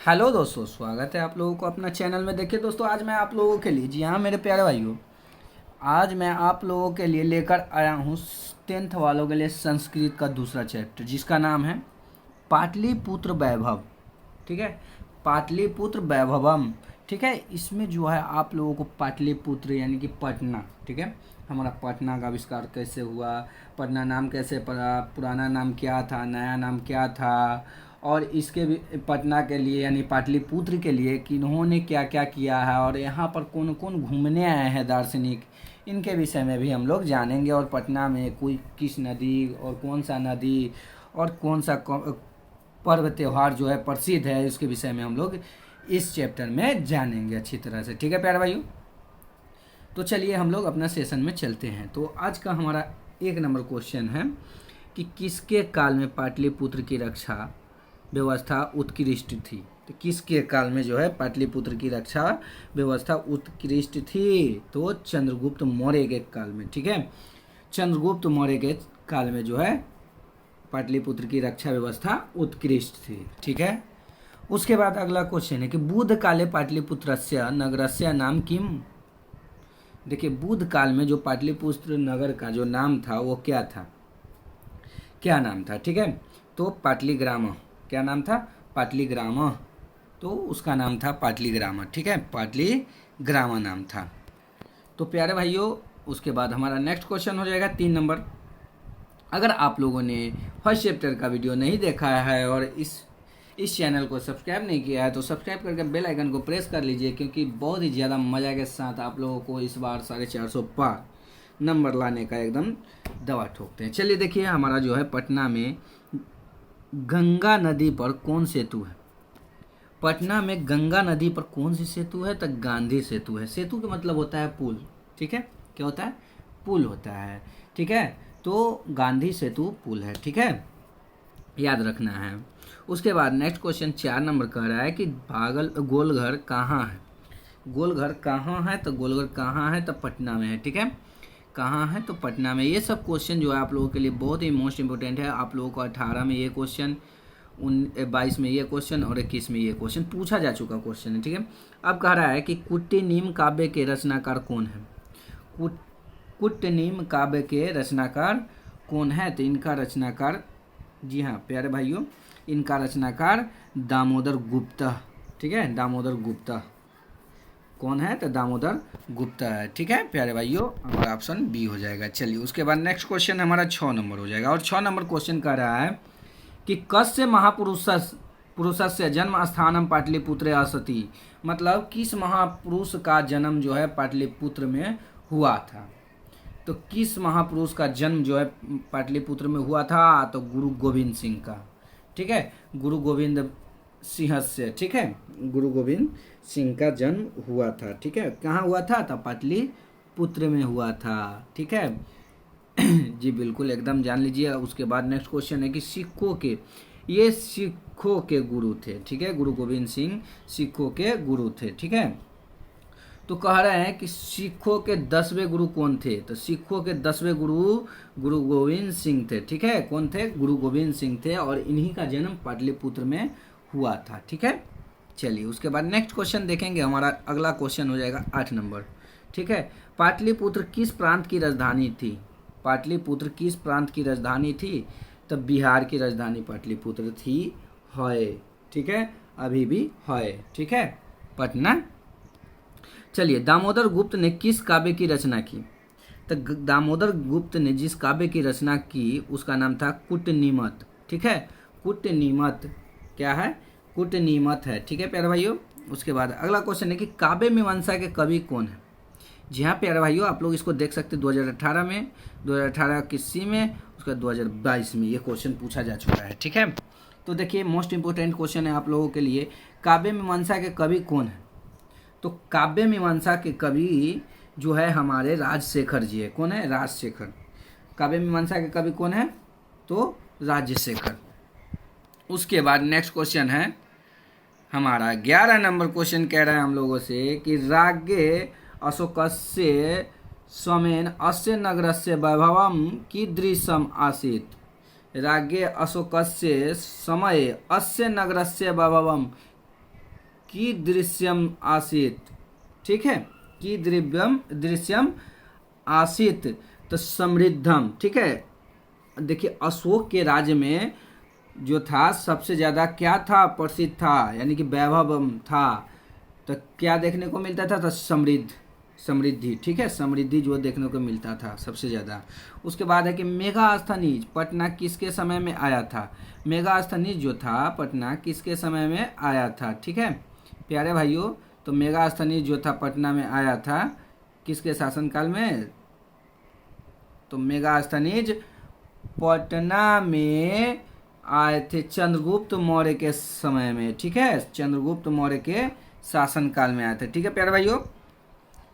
Hello दोस्तों, स्वागत है आप लोगों को अपना चैनल में। देखिए दोस्तों, आज मैं आप लोगों के लिए, जी हाँ मेरे प्यारे भाइयों, आज मैं आप लोगों के लिए लेकर आया हूँ 10th वालों के लिए संस्कृत का दूसरा चैप्टर, जिसका नाम है पाटलिपुत्र वैभव। ठीक है, पाटलिपुत्र वैभवम। ठीक है, इसमें जो है आप लोगों को पाटलिपुत्र यानी कि पटना, ठीक है, हमारा पटना का आविष्कार कैसे हुआ, पटना नाम कैसे पड़ा, पुराना नाम क्या था, नया नाम क्या था, और इसके भी पटना के लिए यानी पाटलिपुत्र के लिए किन्होंने क्या क्या किया है, और यहाँ पर कौन कौन घूमने आए हैं दार्शनिक, इनके विषय में भी हम लोग जानेंगे। और पटना में कोई किस नदी और कौन सा नदी और कौन सा पर्व त्यौहार जो है प्रसिद्ध है, इसके विषय में हम लोग इस चैप्टर में जानेंगे अच्छी तरह से। ठीक है प्यारे भाइयों, तो चलिए हम लोग अपना सेशन में चलते हैं। तो आज का हमारा 1 नंबर क्वेश्चन है कि किसके काल में पाटलिपुत्र की रक्षा व्यवस्था उत्कृष्ट थी। तो किसके काल में जो है पाटलिपुत्र की रक्षा व्यवस्था उत्कृष्ट थी? तो चंद्रगुप्त मौर्य के काल में। ठीक है, चंद्रगुप्त मौर्य के काल में जो है पाटलिपुत्र की रक्षा व्यवस्था उत्कृष्ट थी। ठीक है, उसके बाद अगला क्वेश्चन है कि बुद्ध काले पाटलिपुत्रस्य नगरस्य नाम किम। देखिए, बुद्ध काल में जो पाटलिपुत्र नगर का जो नाम था वो क्या था, क्या नाम था? ठीक है, तो पाटलिग्राम। क्या नाम था? पाटलिग्राम। तो उसका नाम था पाटलिग्राम। ठीक है, पाटलिग्राम नाम था। तो प्यारे भाइयों, उसके बाद हमारा नेक्स्ट क्वेश्चन हो जाएगा 3 नंबर। अगर आप लोगों ने फर्स्ट चैप्टर का वीडियो नहीं देखा है और इस चैनल को सब्सक्राइब नहीं किया है तो सब्सक्राइब करके बेल आइकन को प्रेस कर लीजिए, क्योंकि बहुत ही ज़्यादा मज़ा के साथ आप लोगों को इस बार 450 पार नंबर लाने का एकदम दवा ठोकते हैं। चलिए देखिए, हमारा जो है पटना में गंगा नदी पर कौन सेतु है? पटना में गंगा नदी पर कौन सी सेतु है? तो गांधी सेतु है। सेतु का मतलब होता है पुल। ठीक है, क्या होता है? पुल होता है। ठीक है, तो गांधी सेतु पुल है। ठीक है, याद रखना है। उसके बाद नेक्स्ट क्वेश्चन 4 नंबर कह रहा है कि गोलघर कहाँ है? गोलघर कहाँ है? तो गोलघर कहाँ है? तो पटना में है। ठीक है, कहाँ है? तो पटना में। ये सब क्वेश्चन जो है आप लोगों के लिए बहुत ही मोस्ट इंपोर्टेंट है। आप लोगों को 18 में ये क्वेश्चन, 22 में ये क्वेश्चन और 21 में ये क्वेश्चन पूछा जा चुका क्वेश्चन है। ठीक है, अब कह रहा है कि कुट्टिनीम काव्य के रचनाकार कौन है? कुट्टिनीम काव्य के रचनाकार कौन है? तो इनका रचनाकार, जी हाँ प्यारे भाइयों, इनका रचनाकार दामोदर गुप्ता। ठीक है, दामोदर गुप्ता। कौन है? तो दामोदर गुप्ता है। ठीक है प्यारे भाइयों, हमारा ऑप्शन बी हो जाएगा। चलिए उसके बाद नेक्स्ट क्वेश्चन हमारा 6 नंबर हो जाएगा। और 6 नंबर क्वेश्चन कह रहा है कि कस्य पुरुषस्य जन्म स्थानम पाटलिपुत्र असति। मतलब किस महापुरुष का जन्म जो है पाटलिपुत्र में हुआ था? तो किस महापुरुष का जन्म जो है पाटलिपुत्र में हुआ था? तो गुरु गोविंद सिंह का। ठीक है, गुरु गोविंद सिंह से। ठीक है, गुरु गोविंद सिंह का जन्म हुआ था। ठीक है, कहाँ हुआ था? तो पाटलिपुत्र में हुआ था। ठीक है जी बिल्कुल, एकदम जान लीजिए। उसके बाद नेक्स्ट क्वेश्चन है कि सिखों के गुरु थे। ठीक है, गुरु गोविंद सिंह सिखों के गुरु थे। ठीक है, तो कह रहे हैं कि सिखों के 10वें गुरु कौन थे? तो सिखों के 10वें गुरु गुरु गोविंद सिंह थे। ठीक है, कौन थे? गुरु गोविंद सिंह थे, और इन्हीं का जन्म पाटलिपुत्र में हुआ था। ठीक है, चलिए उसके बाद नेक्स्ट क्वेश्चन देखेंगे। हमारा अगला क्वेश्चन हो जाएगा 8 नंबर। ठीक है, पाटलिपुत्र किस प्रांत की राजधानी थी? पाटलिपुत्र किस प्रांत की राजधानी थी? तो बिहार की राजधानी पाटलिपुत्र थी, है। ठीक है, अभी भी है। ठीक है, पटना। चलिए, दामोदर गुप्त ने किस काव्य की रचना की? तो दामोदर गुप्त ने जिस काव्य की रचना की उसका नाम था कूटनीमत। ठीक है, कूटनीमत। क्या है? कूटनीमत है। ठीक है प्यारे भाइयों, उसके बाद अगला क्वेश्चन है कि काव्य मीमांसा के कवि कौन है? जी हाँ प्यारे भाइयों, आप लोग इसको देख सकते हैं 2018 में, 2018 की सी में, उसका 2022 में ये क्वेश्चन पूछा जा चुका है। ठीक है, तो देखिए मोस्ट इंपोर्टेंट क्वेश्चन है आप लोगों के लिए, काव्य मीमांसा के कवि कौन है? तो काव्य मीमांसा के कवि जो है हमारे राजशेखर जी है। कौन है? राजशेखर। काव्य मीमांसा के कवि कौन है? तो राजशेखर। उसके बाद नेक्स्ट क्वेश्चन है हमारा 11 नंबर क्वेश्चन, कह रहा है हम लोगों से कि राज्ञे अशोकस्य स्वमेन अस्य नगरस्य वैभवम कीदृशम आसीत्। राज्ञे अशोकस्य समय अस्य नगरस्य वैभवम कीदृश्यम आसीत, ठीक है, कीदृश्यम आसीत, तो समृद्धम, ठीक है। देखिए अशोक के राज्य में जो था सबसे ज़्यादा क्या था, प्रसिद्ध था, यानी कि वैभव था, तो क्या देखने को मिलता था, तो समृद्धि, ठीक है, समृद्धि जो देखने को मिलता था सबसे ज़्यादा। उसके बाद है कि मेगास्थनीज पटना किसके समय में आया था, मेगास्थनीज जो था पटना किसके समय में आया था, ठीक है प्यारे भाइयों। तो मेगास्थनीज जो था पटना में आया था किसके शासनकाल में, तो मेगास्थनीज पटना में आए थे चंद्रगुप्त मौर्य के समय में, ठीक है, चंद्रगुप्त मौर्य के शासनकाल में आए थे, ठीक है प्यारे भाइयों।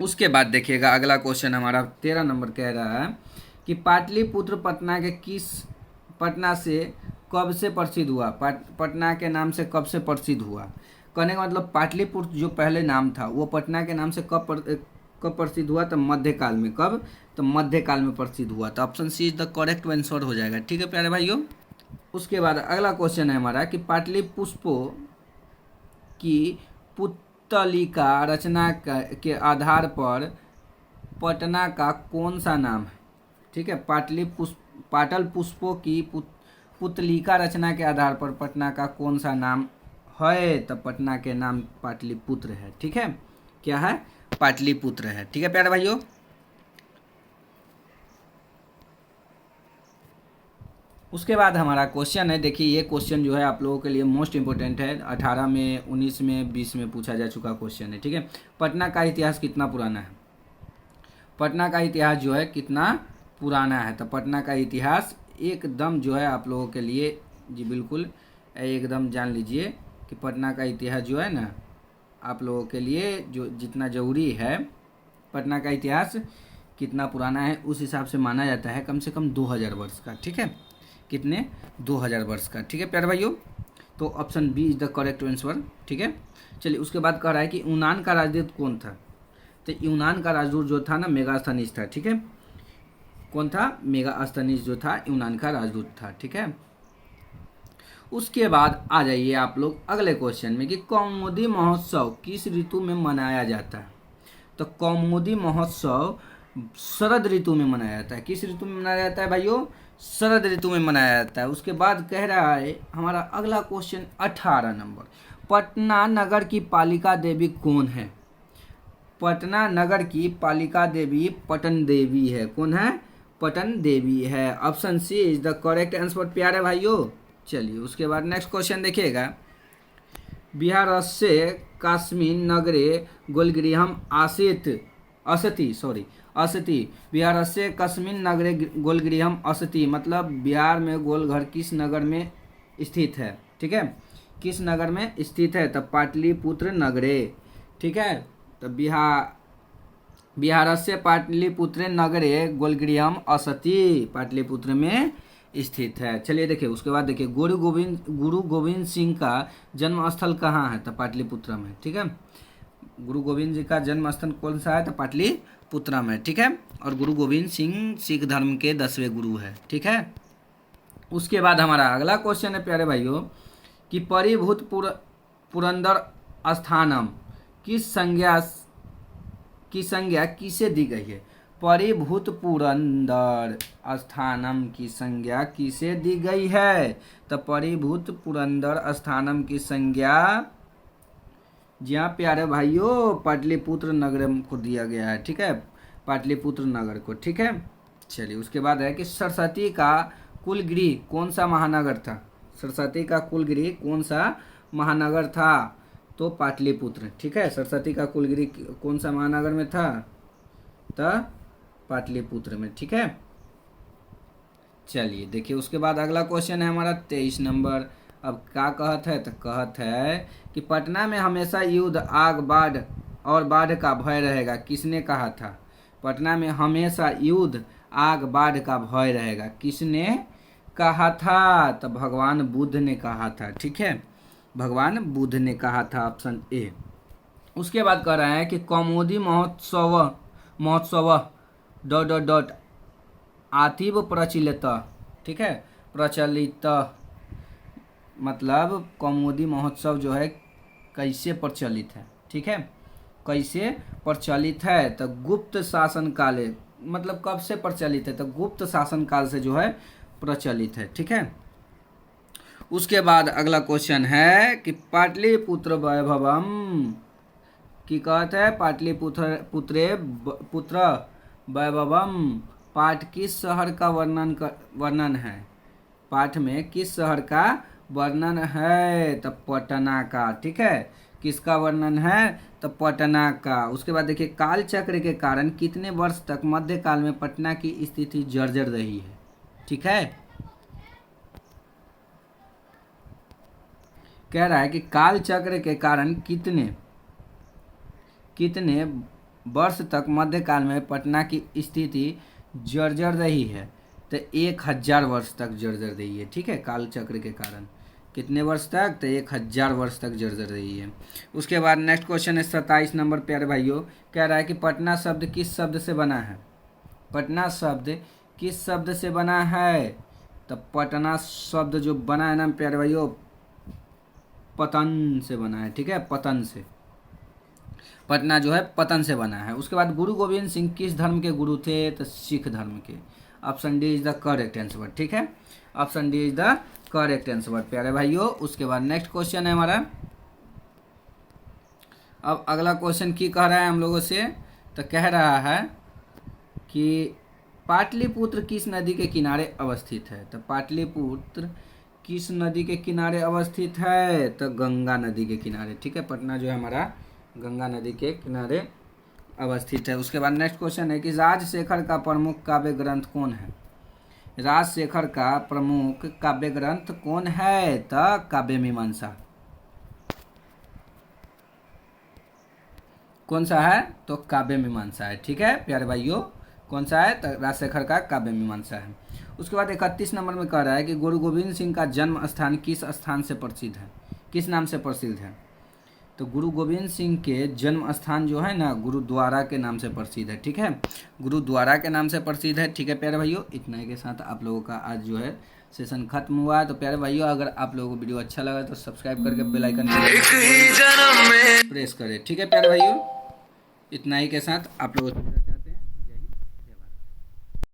उसके बाद देखिएगा अगला क्वेश्चन हमारा 13 नंबर कह रहा है कि पाटलिपुत्र पटना से कब से प्रसिद्ध हुआ, पटना के नाम से कब से प्रसिद्ध हुआ। कहने का मतलब पाटलिपुत्र जो पहले नाम था वो पटना के नाम से कब प्रसिद्ध हुआ, तो मध्यकाल में। कब, तो मध्यकाल में प्रसिद्ध हुआ। तो option C is the correct answer हो जाएगा, ठीक है प्यारे भाइयों। उसके बाद अगला क्वेश्चन है हमारा कि पाटलिपुष्पों की पुतलिका रचना के आधार पर पटना का कौन सा नाम है, ठीक है, पाटल पुष्पों की पुतलिका रचना के आधार पर पटना का कौन सा नाम है, तो पटना के नाम पाटलिपुत्र है, ठीक है, क्या है, पाटलिपुत्र है, ठीक है प्यारे भाइयों। उसके बाद हमारा क्वेश्चन है, देखिए ये क्वेश्चन जो है आप लोगों के लिए मोस्ट इंपॉर्टेंट है, 18 में, 19 में, 20 में पूछा जा चुका क्वेश्चन है, ठीक है। पटना का इतिहास कितना पुराना है, पटना का इतिहास जो है कितना पुराना है, तो पटना का इतिहास एकदम जो है आप लोगों के लिए जी बिल्कुल एकदम जान लीजिए कि पटना का इतिहास जो है ना आप लोगों के लिए जो जितना ज़रूरी है, पटना का इतिहास कितना पुराना है उस हिसाब से माना जाता है कम से कम 2000 वर्ष का, ठीक है, कितने 2000 वर्ष का, ठीक है प्यारे भाइयों। तो option B is the correct answer, ठीक है। चलिए उसके बाद कह रहा है कि यूनान का राजदूत कौन था, तो यूनान का राजदूत जो था ना मेगास्थनीज था, ठीक है, कौन था, मेगास्थनीज जो था यूनान का राजदूत था, ठीक है। उसके बाद आ जाइए आप लोग अगले क्वेश्चन में कि कौमुदी महोत्सव किस ऋतु में मनाया जाता है, तो कौमुदी महोत्सव शरद ऋतु में मनाया जाता है, किस ऋतु में मनाया जाता है भाइयों, शरद ऋतु में मनाया जाता है। उसके बाद कह रहा है हमारा अगला क्वेश्चन 18 नंबर, पटना नगर की पालिका देवी कौन है, पटना नगर की पालिका देवी पटन देवी है, कौन है, पटन देवी है, option C is the correct answer प्यारे भाइयों। चलिए उसके बाद नेक्स्ट क्वेश्चन देखिएगा, बिहार से काश्मीर नगरे गोलगृहम असति, बिहार से कश्मीर नगरे गोलगृहम असति, मतलब बिहार में गोलघर किस नगर में स्थित है, ठीक है, किस नगर में स्थित है, तब पाटलिपुत्र नगरे, ठीक है। तो बिहार से पाटलिपुत्र नगरे गोलगृहम असति पाटलिपुत्र में स्थित है। चलिए देखिए उसके बाद देखिए गुरु गोविंद सिंह का जन्म स्थल कहाँ है, तो पाटलिपुत्र में, ठीक है, गुरु गोविंद जी का जन्म स्थल कौन सा है, तो पाटलिपुत्र में, ठीक है। और गुरु गोविंद सिंह सिख धर्म के 10वें गुरु है, ठीक है। उसके बाद हमारा अगला क्वेश्चन है प्यारे भाइयों कि परिभूत पुरंदर स्थानम की संज्ञा किसे दी गई है, परिभूत पुरंदर स्थानम की संज्ञा किसे दी गई है, तो परिभूत पुरंदर स्थानम की संज्ञा जी हाँ प्यारे भाइयों पाटलिपुत्र नगर को दिया गया है, ठीक है, पाटलिपुत्र नगर को, ठीक है। चलिए उसके बाद है कि सरस्वती का कुलगृह कौन सा महानगर था, सरस्वती का कुलगृह कौन सा महानगर था, तो पाटलिपुत्र, ठीक है, सरस्वती का कुलगृह कौन सा महानगर में था, तो पाटलिपुत्र में, ठीक है। चलिए देखिए उसके बाद अगला क्वेश्चन है हमारा 23 नंबर। अब क्या कहत है, तो कहत है कि पटना में हमेशा युद्ध आग बाढ़ और बाढ़ का भय रहेगा, किसने कहा था, पटना में हमेशा युद्ध आग बाढ़ का भय रहेगा, किसने कहा था, तो भगवान बुद्ध ने कहा था, ठीक है, भगवान बुद्ध ने कहा था, ऑप्शन ए। उसके बाद कह रहे हैं कि कौमुदी महोत्सव अतीव प्रचलित, ठीक है, प्रचलित मतलब कौमुदी महोत्सव जो है कैसे प्रचलित है, ठीक है, कैसे प्रचलित है। तो गुप्त शासन काल, मतलब कब से प्रचलित है, तो गुप्त शासन काल से जो है प्रचलित है, ठीक है। उसके बाद अगला क्वेश्चन है कि पाटलिपुत्र वैभवम की कहते हैं, पुत्र वैभवम पाठ किस शहर का वर्णन है, पाठ में किस शहर का वर्णन है, तो पटना का, ठीक है, किसका वर्णन है, तो पटना का। उसके बाद देखिए काल चक्र के कारण कितने वर्ष तक मध्यकाल में पटना की स्थिति जर्जर रही है, ठीक है। कह रहा है कि काल चक्र के कारण कितने वर्ष तक मध्यकाल में पटना की स्थिति जर्जर रही है, तो 1000 वर्ष तक जर्जर रही है, ठीक है। काल चक्र के कारण कितने वर्ष तक, तो 1000 वर्ष तक जर्जर रही है। उसके बाद नेक्स्ट क्वेश्चन है 27 नंबर प्यारे भाइयों। कह रहा है कि पटना शब्द किस शब्द से बना है, पटना शब्द किस शब्द से बना है, तो पटना शब्द जो बना है ना प्यारे भाइयों, पतन से बना है, ठीक है, पतन से, पटना जो है पतन से बना है। उसके बाद गुरु गोविंद सिंह किस धर्म के गुरु थे, तो सिख धर्म के। Option D is the correct answer, ठीक है, option D is the correct answer प्यारे भाइयों। उसके बाद नेक्स्ट क्वेश्चन है हमारा, अब अगला क्वेश्चन की कह रहा है हम लोगों से, तो कह रहा है कि पाटलिपुत्र किस नदी के किनारे अवस्थित है, तो पाटलिपुत्र किस नदी के किनारे अवस्थित है, तो गंगा नदी के किनारे, ठीक है, पटना जो है हमारा गंगा नदी के किनारे अवस्थित है। उसके बाद नेक्स्ट क्वेश्चन है कि राजशेखर का प्रमुख काव्य ग्रंथ कौन है, राजशेखर का प्रमुख काव्य ग्रंथ कौन है, तो काव्य मीमांसा। कौन सा है, तो काव्य मीमांसा है, ठीक है प्यारे भाइयों, कौन सा है, तो राजशेखर का काव्य मीमांसा है। उसके बाद 31 नंबर में कह रहा है कि गुरु गोविंद सिंह का जन्म स्थान किस स्थान से प्रसिद्ध है, किस नाम से प्रसिद्ध है, तो गुरु गोविंद सिंह के जन्म स्थान जो है ना गुरुद्वारा के नाम से प्रसिद्ध है, ठीक है, गुरुद्वारा के नाम से प्रसिद्ध है, ठीक है प्यारे भाइयों। इतना ही के साथ आप लोगों का आज जो है सेशन खत्म हुआ है। तो प्यारे भाइयों अगर आप लोगों को वीडियो अच्छा लगा तो सब्सक्राइब करके बेल आइकन प्रेस करें, ठीक है प्यारे भाइयों। इतना ही के साथ आप लोगों